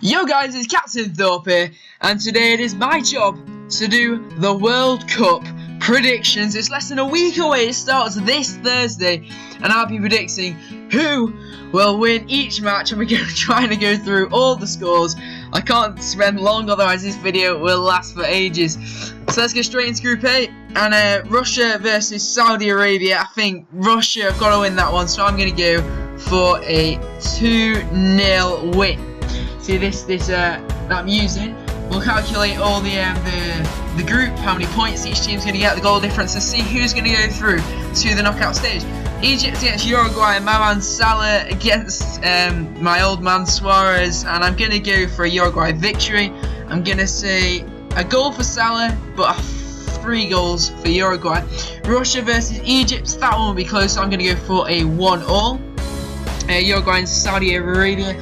Yo guys, it's Captain Thorpe here, and today it is my job to do the World Cup predictions. It's less than a week away, it starts this Thursday, and I'll be predicting who will win each match, and we're trying to go through all the scores. I can't spend long, otherwise this video will last for ages. So let's get straight into Group A, and Russia versus Saudi Arabia. I think Russia have got to win that one, so I'm going to go for a 2-0 win. See this that I'm using will calculate all the group, how many points each team's going to get, the goal difference, and see who's going to go through to the knockout stage. Egypt against Uruguay, my man Salah against my old man Suarez, and I'm going to go for a Uruguay victory. I'm going to say a goal for Salah, but 3 goals for Uruguay. Russia versus Egypt, that one will be close, so I'm going to go for a 1-1. Uruguay and Saudi Arabia.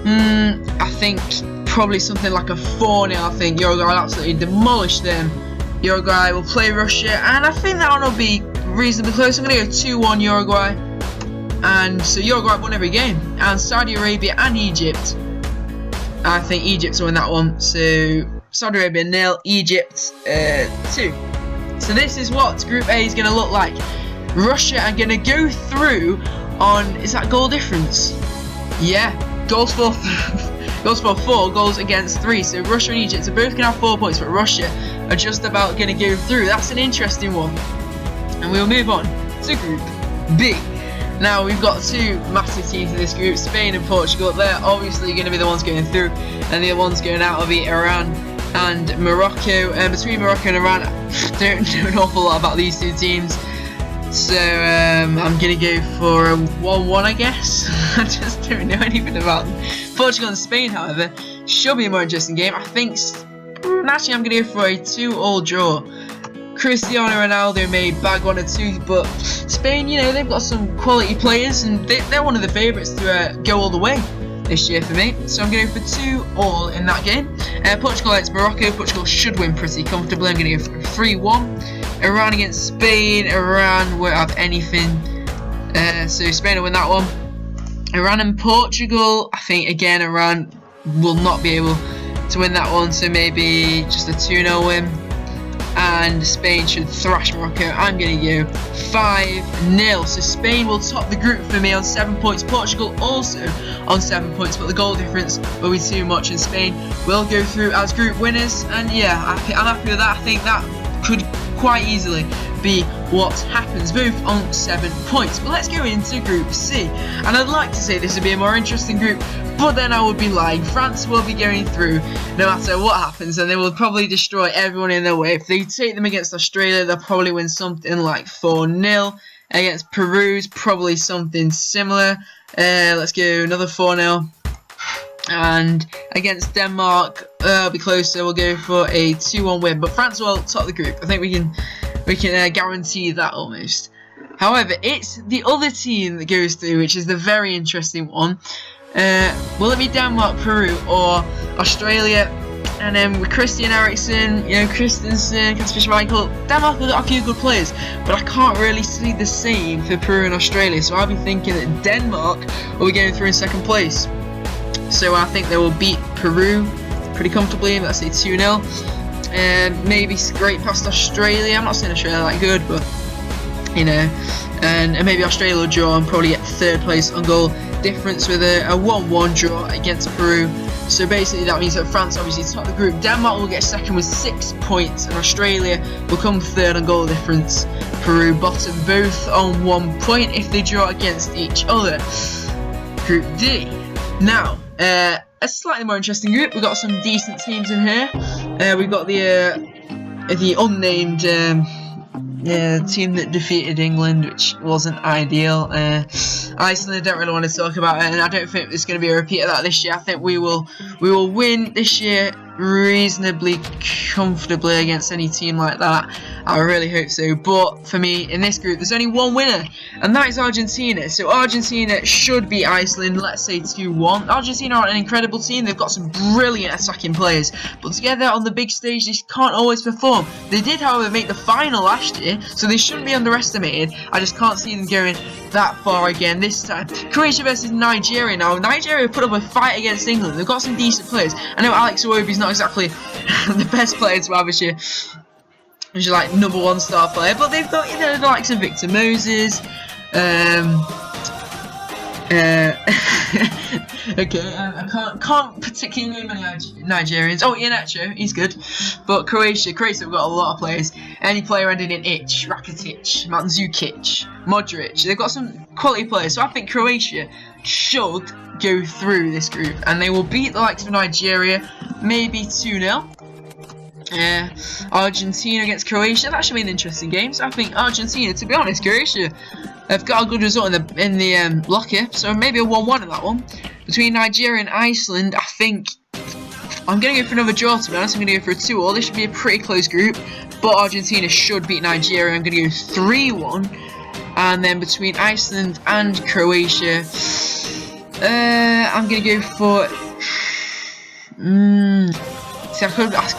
I think probably something like a 4-0. I think Uruguay will absolutely demolish them. Uruguay will play Russia, and I think that one will be reasonably close. I'm going to go 2-1 Uruguay, and so Uruguay won every game. And Saudi Arabia and Egypt, I think Egypt will win that one. So Saudi Arabia 0, Egypt 2. So this is what Group A is going to look like. Russia are going to go through on, is that goal difference? Yeah. Goals for 4, goals against 3. So Russia and Egypt are both going to have 4 points, but Russia are just about going to go through. That's an interesting one. And we'll move on to Group B. Now we've got 2 massive teams in this group, Spain and Portugal. They're obviously going to be the ones going through, and the ones going out will be Iran and Morocco. Between Morocco and Iran, I don't know an awful lot about these 2 teams. So I'm going to go for a 1-1, I guess. I just don't know anything about them. Portugal and Spain, however, should be a more interesting game. I think, actually I'm going to go for a 2-2 draw. Cristiano Ronaldo may bag 1 or 2, but Spain, you know, they've got some quality players, and they're one of the favourites to go all the way this year for me. So I'm going to go for 2-2 in that game. Portugal against Morocco. Portugal should win pretty comfortably. I'm going to go for 3-1. Iran against Spain. Iran won't have anything, so Spain will win that one. Iran and Portugal, I think again Iran will not be able to win that one, so maybe just a 2-0 win. And Spain should thrash Morocco. I'm going to go 5-0. So Spain will top the group for me on 7 points. Portugal also on 7 points, but the goal difference will be too much, and Spain will go through as group winners. And yeah, I'm happy with that. I think that could quite easily be what happens, both on 7 points. But let's go into Group C, and I'd like to say this would be a more interesting group, but then I would be lying. France will be going through no matter what happens, and they will probably destroy everyone in their way. If they take them against Australia, they'll probably win something like 4-0. Against Peru's probably something similar. Let's go another 4-0. And against Denmark, it'll be closer. We'll go for a 2-1 win, but France will top the group. I think we can guarantee that almost. However, it's the other team that goes through, which is the very interesting one. Will it be Denmark, Peru, or Australia? And then with Christian Eriksen, you know, Christensen, Kasper Schmeichel, Denmark have got a few good players, but I can't really see the same for Peru and Australia. So I'll be thinking that Denmark will be going through in 2nd place. So I think they will beat Peru pretty comfortably. Let's say 2-0. Maybe scrape past Australia. I'm not saying Australia that good, but you know, and maybe Australia will draw and probably get 3rd place on goal difference with a 1-1 draw against Peru. So basically that means that France obviously top the group. Denmark will get 2nd with 6 points, and Australia will come 3rd on goal difference. Peru bottom, both on 1 point if they draw against each other. Group D. Now, a slightly more interesting group. We've got some decent teams in here. We've got the unnamed team that defeated England, which wasn't ideal. Iceland, I don't really want to talk about it, and I don't think there's going to be a repeat of that this year. I think we will win this year reasonably comfortably against any team like that. I really hope so. But for me, in this group, there's only one winner, and that is Argentina. So Argentina should beat Iceland, let's say 2-1. Argentina are an incredible team. They've got some brilliant attacking players, but together on the big stage, they can't always perform. They did, however, make the final last year, so they shouldn't be underestimated. I just can't see them going that far again this time. Croatia versus Nigeria now. Nigeria put up a fight against England. They've got some decent players. I know Alex Iwobi's not exactly the best player to have this year. He's like #1 star player, but they've got, you know, the likes of Victor Moses. Okay, I can't particularly name any Nigerians. Oh, Iheanacho, he's good. But Croatia have got a lot of players. Any player ending in Ich, Rakitic, Mandzukic, Modric. They've got some quality players. So I think Croatia should go through this group, and they will beat the likes of Nigeria, maybe 2-0. Argentina against Croatia, that should be an interesting game. So I think Argentina, to be honest, Croatia have got a good result in the locker, so maybe a 1-1 in that one. Between Nigeria and Iceland, I think I'm going to go for another draw, to be honest. I'm going to go for a 2-2. This should be a pretty close group, but Argentina should beat Nigeria. I'm going to go 3-1. And then between Iceland and Croatia, I'm going to go for... See, I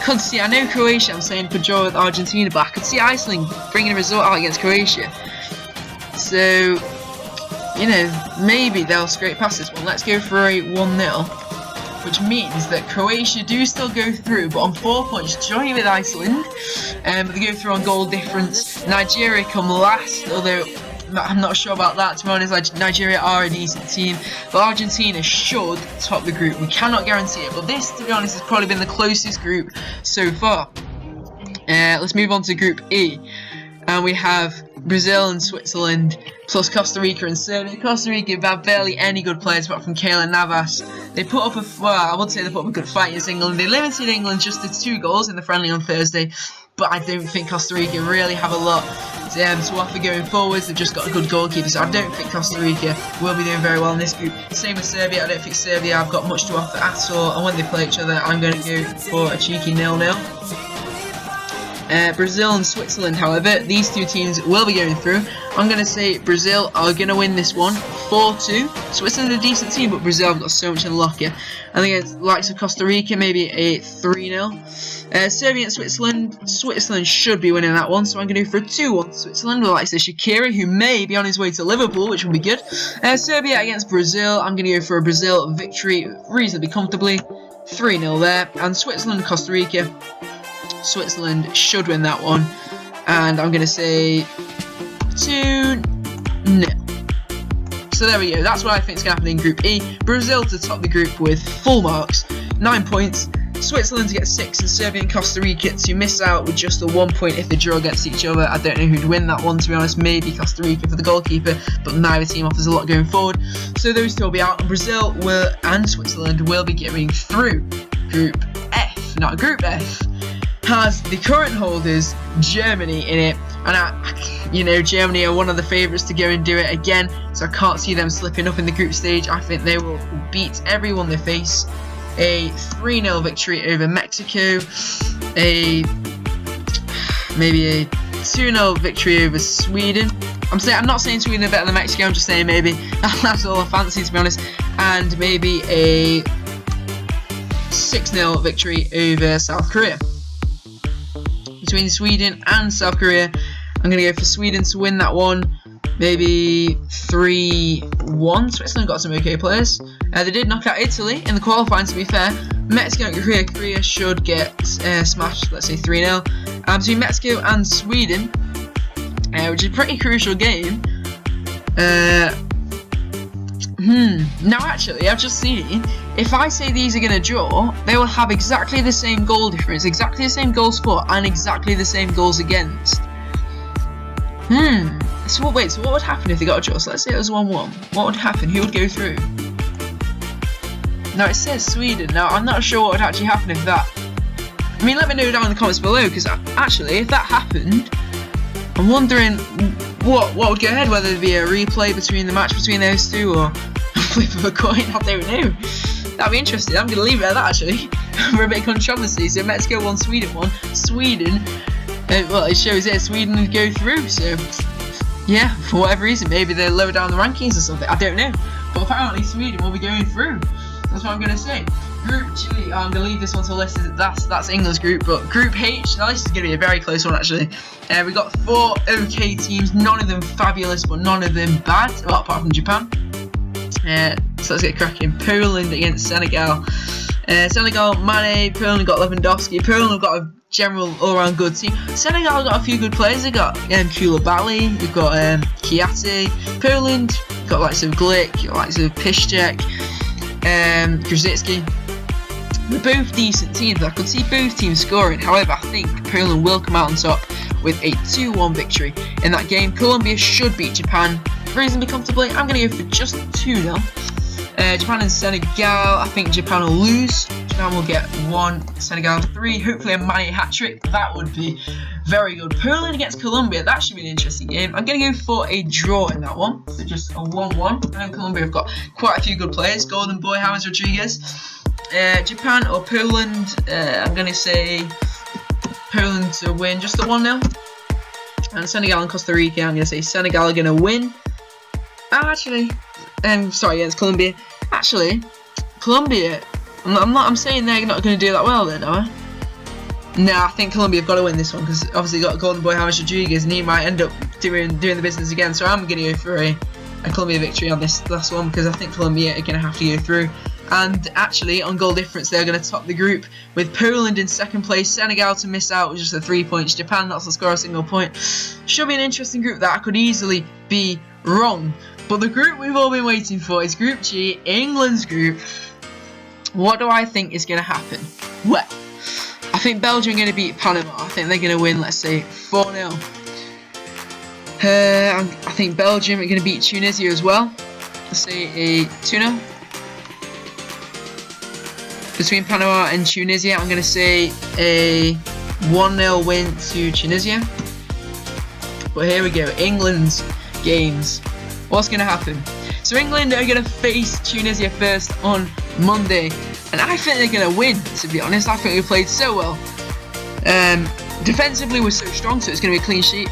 could see, I know Croatia, I'm saying could draw with Argentina, but I could see Iceland bringing a result out against Croatia. So, you know, maybe they'll scrape past this one. Let's go for a 1-0, which means that Croatia do still go through, but on 4 points, joint with Iceland. They go through on goal difference. Nigeria come last, although I'm not sure about that, to be honest. Nigeria are a decent team, but Argentina should top the group. We cannot guarantee it, but this, to be honest, has probably been the closest group so far. Let's move on to Group E, and we have Brazil and Switzerland, plus Costa Rica and Serbia. Costa Rica have barely any good players apart from Keylor Navas. They put up I would say they put up a good fight against England. They limited England just to 2 goals in the friendly on Thursday, but I don't think Costa Rica really have a lot to offer going forwards. They've just got a good goalkeeper, so I don't think Costa Rica will be doing very well in this group. Same with Serbia. I don't think Serbia have got much to offer at all, and when they play each other, I'm going to go for a cheeky 0-0. Brazil and Switzerland, however, these two teams will be going through. I'm going to say Brazil are going to win this one 4-2. Switzerland are a decent team, but Brazil have got so much in the locker. I think it's likes of Costa Rica, maybe a 3-0. Serbia and Switzerland. Switzerland should be winning that one, so I'm going to go for a 2-1 Switzerland with likes of Shaqiri, who may be on his way to Liverpool, which will be good. Serbia against Brazil. I'm going to go for a Brazil victory reasonably comfortably, 3-0 there. And Switzerland, Costa Rica. Switzerland should win that one, and I'm going to say 2-0. So there we go, that's what I think is going to happen in Group E. Brazil to top the group with full marks, 9 points. Switzerland to get 6, and Serbia and Costa Rica to miss out with just a 1 point if they draw against each other. I don't know who'd win that one, to be honest. Maybe Costa Rica for the goalkeeper, but neither team offers a lot going forward. So those two will be out, and Brazil and Switzerland will be getting through Group F. Now, Group F has the current holders, Germany, in it, and you know, Germany are one of the favourites to go and do it again, so I can't see them slipping up in the group stage. I think they will beat everyone they face. A 3-0 victory over Mexico, maybe a 2-0 victory over Sweden. I'm not saying Sweden are better than Mexico, I'm just saying maybe. That's all I fancy, to be honest. And maybe a 6-0 victory over South Korea. Between Sweden and South Korea, I'm going to go for Sweden to win that one. Maybe 3-1. Switzerland got some okay players. They did knock out Italy in the qualifying, to be fair. Mexico and Korea should get smashed, let's say 3-0. Between Mexico and Sweden, which is a pretty crucial game. Now actually, I've just seen, if I say these are going to draw, they will have exactly the same goal difference, exactly the same goals for, and exactly the same goals against. So what would happen if they got a draw? So let's say it was 1-1. What would happen? Who would go through? Now it says Sweden. Now I'm not sure what would actually happen if that... I mean, let me know down in the comments below, because actually, if that happened, I'm wondering what would go ahead, whether it'd be a replay between the match between those two, or a flip of a coin, I don't know. That'd be interesting. I'm going to leave it at that, actually, for a bit of controversy. So Mexico won, Sweden won. Sweden, well, it shows here Sweden go through, so yeah, for whatever reason, maybe they're lower down the rankings or something, I don't know. But apparently Sweden will be going through. That's what I'm going to say. Group G, I'm going to leave this one to list. That's England's group, but Group H, now this is going to be a very close one actually. We got 4 okay teams, none of them fabulous, but none of them bad, well, apart from Japan. So let's get cracking. Poland against Senegal. Senegal, Mane, Poland got Lewandowski. Poland have got a general all-round good team. Senegal got a few good players. They got Koulibaly, we've got Kiati. Poland got likes of Glick, likes of Piszczek, Grzycki. They're both decent teams. I could see both teams scoring. However, I think Poland will come out on top with a 2-1 victory in that game. Colombia should beat Japan reasonably comfortably. I'm going to go for just 2-0. Japan and Senegal, I think Japan will lose. Japan will get 1, Senegal 3. Hopefully a Mane hat-trick. That would be very good. Poland against Colombia, that should be an interesting game. I'm going to go for a draw in that one. So just a 1-1. I know Colombia have got quite a few good players. Golden Boy, James Rodriguez. Japan or Poland, I'm going to say Poland to win just a 1-0. And Senegal and Costa Rica, I'm going to say Senegal are going to win. Actually, sorry, against Colombia. Actually, Colombia, I'm saying they're not going to do that well then, am I? No, I think Colombia have got to win this one because obviously got Golden Boy James Rodriguez and he might end up doing the business again. So I'm going to go for a Colombia victory on this last one because I think Colombia are going to have to go through. And actually, on goal difference, they're going to top the group with Poland in second place, Senegal to miss out with just the 3 points, Japan not to score a single point. Should be an interesting group that I could easily be wrong. But the group we've all been waiting for is Group G, England's group. What do I think is going to happen? Well, I think Belgium are going to beat Panama. I think they're going to win, let's say, 4-0. I think Belgium are going to beat Tunisia as well. Let's say a 2-0. Between Panama and Tunisia, I'm going to say a 1-0 win to Tunisia. But here we go, England's games. What's going to happen? So England are going to face Tunisia first on Monday. And I think they're going to win, to be honest. I think we played so well. Defensively, we're so strong, so it's going to be a clean sheet.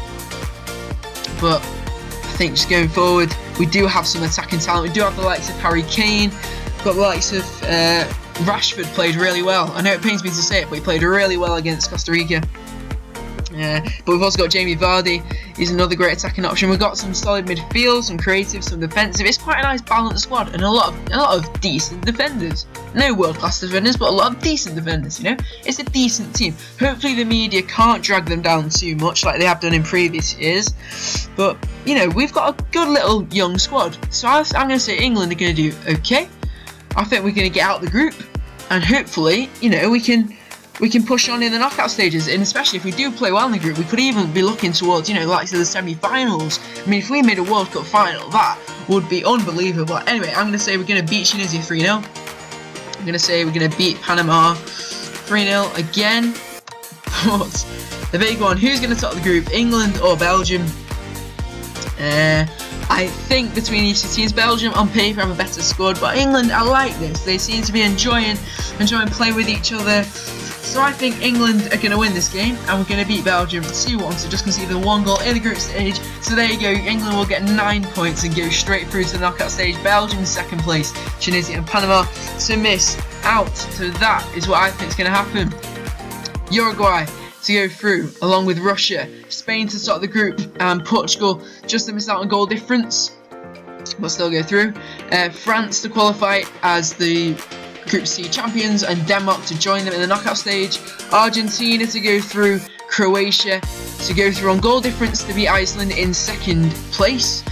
But I think just going forward, we do have some attacking talent. We do have the likes of Harry Kane. We've got the likes of Rashford played really well. I know it pains me to say it, but he played really well against Costa Rica. But we've also got Jamie Vardy. He's another great attacking option. We've got some solid midfield, some creative, some defensive. It's quite a nice balanced squad and a lot of decent defenders. No world-class defenders, but a lot of decent defenders, you know? It's a decent team. Hopefully the media can't drag them down too much like they have done in previous years. But, you know, we've got a good little young squad. So I'm going to say England are going to do okay. I think we're going to get out the group. And hopefully, you know, we can push on in the knockout stages, and especially if we do play well in the group, we could even be looking towards, you know, like the semi-finals. I mean, if we made a World Cup final, that would be unbelievable. Anyway, I'm going to say we're going to beat Tunisia 3-0. I'm going to say we're going to beat Panama 3-0 again. But the big one, who's going to top the group, England or Belgium? I think between these two teams, Belgium on paper have a better squad, but England, I like this. They seem to be enjoying playing with each other. So I think England are going to win this game, and we're going to beat Belgium 2-1. So just concede the 1 goal in the group stage. So there you go. England will get 9 points and go straight through to the knockout stage. Belgium in second place. Tunisia and Panama to miss out. So that is what I think is going to happen. Uruguay to go through, along with Russia, Spain to start the group, and Portugal just to miss out on goal difference, but still go through. France to qualify as the Group C champions, and Denmark to join them in the knockout stage. Argentina to go through, Croatia to go through on goal difference to beat Iceland in second place.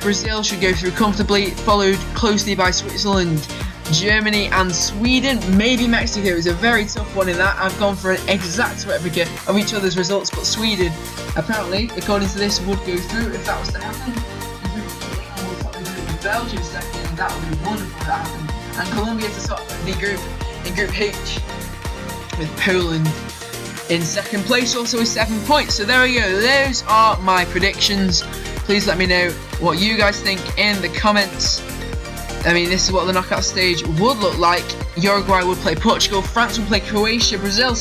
Brazil should go through comfortably, followed closely by Switzerland, Germany and Sweden. Maybe Mexico is a very tough one in that. I've gone for an exact replica of each other's results, but Sweden, apparently, according to this, would go through if that was to happen. Belgium second, that would be wonderful if that happened. And Colombia to top the group in Group H, with Poland in second place, also with 7 points. So there we go. Those are my predictions. Please let me know what you guys think in the comments. I mean, this is what the knockout stage would look like. Uruguay would play Portugal, France would play Croatia, Brazil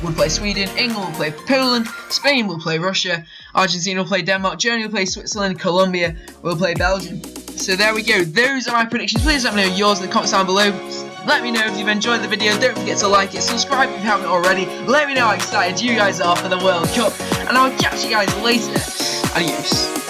would play Sweden, England would play Poland, Spain will play Russia, Argentina will play Denmark, Germany will play Switzerland, Colombia will play Belgium. So there we go. Those are my predictions. Please let me know yours in the comments down below. Let me know if you've enjoyed the video. Don't forget to like it, subscribe if you haven't already. Let me know how excited you guys are for the World Cup, and I'll catch you guys later. Adios.